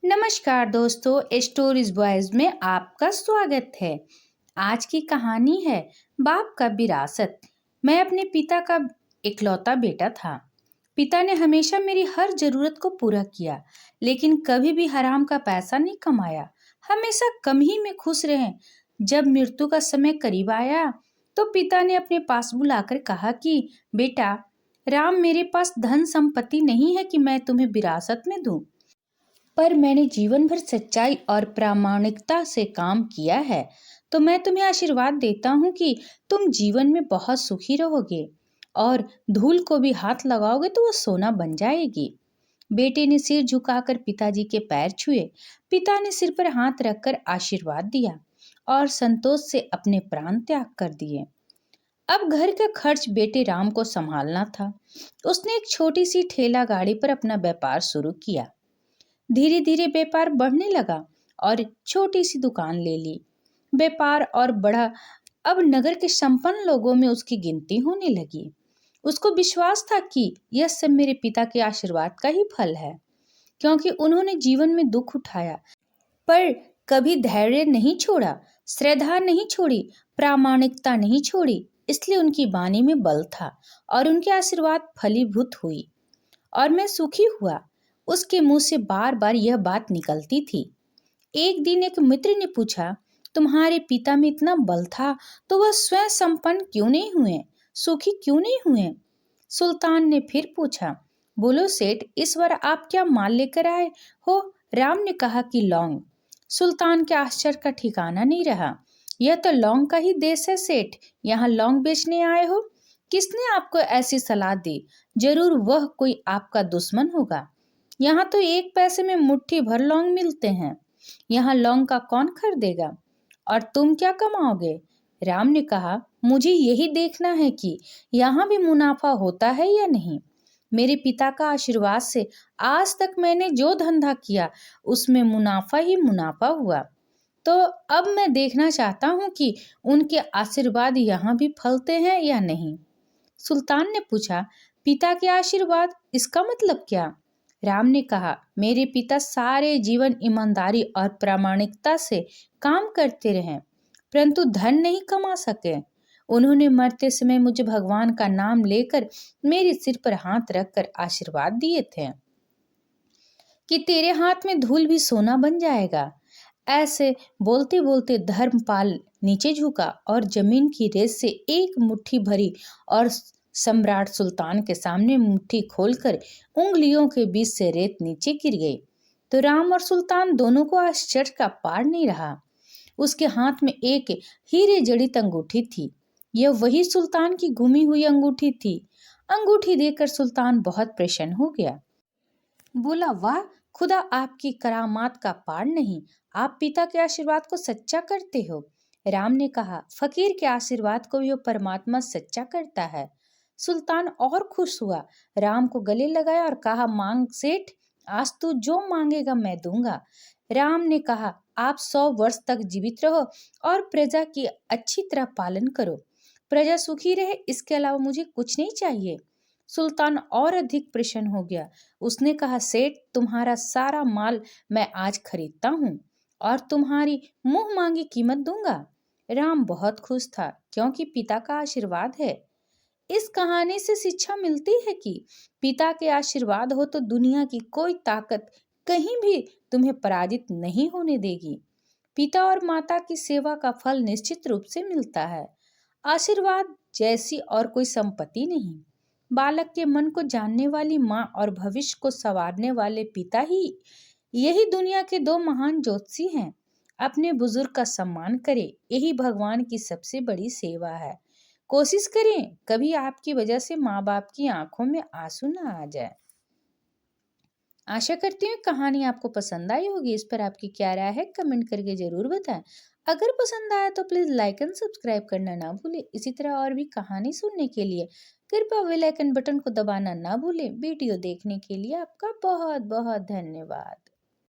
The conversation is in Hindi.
नमस्कार दोस्तों, स्टोरीज बॉयज में आपका स्वागत है। आज की कहानी है बाप का विरासत। मैं अपने पिता का इकलौता बेटा था। पिता ने हमेशा मेरी हर जरूरत को पूरा किया, लेकिन कभी भी हराम का पैसा नहीं कमाया। हमेशा कम ही में खुश रहे। जब मृत्यु का समय करीब आया तो पिता ने अपने पास बुलाकर कहा कि बेटा राम, मेरे पास धन संपत्ति नहीं है कि मैं तुम्हें विरासत में दूं, पर मैंने जीवन भर सच्चाई और प्रामाणिकता से काम किया है, तो मैं तुम्हें आशीर्वाद देता हूँ कि तुम जीवन में बहुत सुखी रहोगे और धूल को भी हाथ लगाओगे तो वो सोना बन जाएगी। बेटे ने सिर झुकाकर पिताजी के पैर छुए। पिता ने सिर पर हाथ रखकर आशीर्वाद दिया और संतोष से अपने प्राण त्याग कर दिए। अब घर का खर्च बेटे राम को संभालना था। उसने एक छोटी सी ठेला गाड़ी पर अपना व्यापार शुरू किया। धीरे धीरे व्यापार बढ़ने लगा और छोटी सी दुकान ले ली। व्यापार और बढ़ा। अब नगर के संपन्न लोगों में उसकी गिनती होने लगी। उसको विश्वास था कि यह सब मेरे पिता के आशीर्वाद का ही फल है, क्योंकि उन्होंने जीवन में दुख उठाया पर कभी धैर्य नहीं छोड़ा, श्रद्धा नहीं छोड़ी, प्रामाणिकता नहीं छोड़ी। इसलिए उनकी वाणी में बल था और उनके आशीर्वाद फलीभूत हुई और मैं सुखी हुआ। उसके मुंह से बार बार यह बात निकलती थी। एक दिन एक मित्र ने पूछा, तुम्हारे पिता में इतना बल था तो वह स्वयं संपन्न क्यों नहीं हुए, सुखी क्यों नहीं हुए? सुल्तान ने फिर पूछा, बोलो सेठ, इस बार आप क्या माल लेकर आए हो? राम ने कहा कि लौंग। सुल्तान के आश्चर्य का ठिकाना नहीं रहा। यह तो लौंग का ही देश है सेठ, यहाँ लौंग बेचने आए हो? किसने आपको ऐसी सलाह दी? जरूर वह कोई आपका दुश्मन होगा। यहाँ तो एक पैसे में मुट्ठी भर लौंग मिलते हैं। यहाँ लौंग का कौन खरीदेगा? और तुम क्या कमाओगे? राम ने कहा, मुझे यही देखना है कि यहाँ भी मुनाफा होता है या नहीं। मेरे पिता का आशीर्वाद से आज तक मैंने जो धंधा किया उसमें मुनाफा ही मुनाफा हुआ, तो अब मैं देखना चाहता हूँ कि उनके आशीर्वाद यहाँ भी फलते हैं या नहीं। सुल्तान ने पूछा, पिता के आशीर्वाद, इसका मतलब क्या? राम ने कहा, मेरे पिता सारे जीवन ईमानदारी और प्रामाणिकता से काम करते रहे, परंतु धन नहीं कमा सके। उन्होंने मरते समय मुझे भगवान का नाम लेकर मेरे सिर पर हाथ रखकर आशीर्वाद दिए थे कि तेरे हाथ में धूल भी सोना बन जाएगा। ऐसे बोलते बोलते धर्मपाल नीचे झुका और जमीन की रेत से एक मुट्ठी भरी और सम्राट सुल्तान के सामने मुट्ठी खोलकर उंगलियों के बीच से रेत नीचे गिर गई। तो राम और सुल्तान दोनों को आश्चर्य का पार नहीं रहा। उसके हाथ में एक हीरे जड़ित अंगूठी थी। यह वही सुल्तान की गुमी हुई अंगूठी थी। अंगूठी देखकर सुल्तान बहुत प्रसन्न हो गया। बोला, वाह, खुदा आपकी करामात का पार नहीं, आप पिता के आशीर्वाद को सच्चा करते हो। राम ने कहा, फकीर के आशीर्वाद को भी वो परमात्मा सच्चा करता है। सुल्तान और खुश हुआ, राम को गले लगाया और कहा, मांग सेठ, आज तू जो मांगेगा मैं दूंगा। राम ने कहा, आप 100 वर्ष तक जीवित रहो और प्रजा की अच्छी तरह पालन करो। प्रजा सुखी रहे, इसके अलावा मुझे कुछ नहीं चाहिए। सुल्तान और अधिक प्रसन्न हो गया। उसने कहा, सेठ, तुम्हारा सारा माल मैं आज खरीदता हूँ और तुम्हारी मुंह मांगी कीमत दूंगा। राम बहुत खुश था, क्योंकि पिता का आशीर्वाद है। इस कहानी से शिक्षा मिलती है कि पिता के आशीर्वाद हो तो दुनिया की कोई ताकत कहीं भी तुम्हें पराजित नहीं होने देगी। पिता और माता की सेवा का फल निश्चित रूप से मिलता है। आशीर्वाद जैसी और कोई संपत्ति नहीं। बालक के मन को जानने वाली माँ और भविष्य को संवारने वाले पिता ही यही दुनिया के 2 महान ज्योतिषी हैं। अपने बुजुर्ग का सम्मान करें, यही भगवान की सबसे बड़ी सेवा है। कोशिश करें कभी आपकी वजह से माँ बाप की आंखों में आंसू ना आ जाए। आशा करती हूँ कहानी आपको पसंद आई होगी। इस पर आपकी क्या राय है, कमेंट करके जरूर बताएं। अगर पसंद आया तो प्लीज लाइक एंड सब्सक्राइब करना ना भूलें। इसी तरह और भी कहानी सुनने के लिए कृपया बेल आइकन बटन को दबाना ना भूलें। वीडियो देखने के लिए आपका बहुत बहुत धन्यवाद।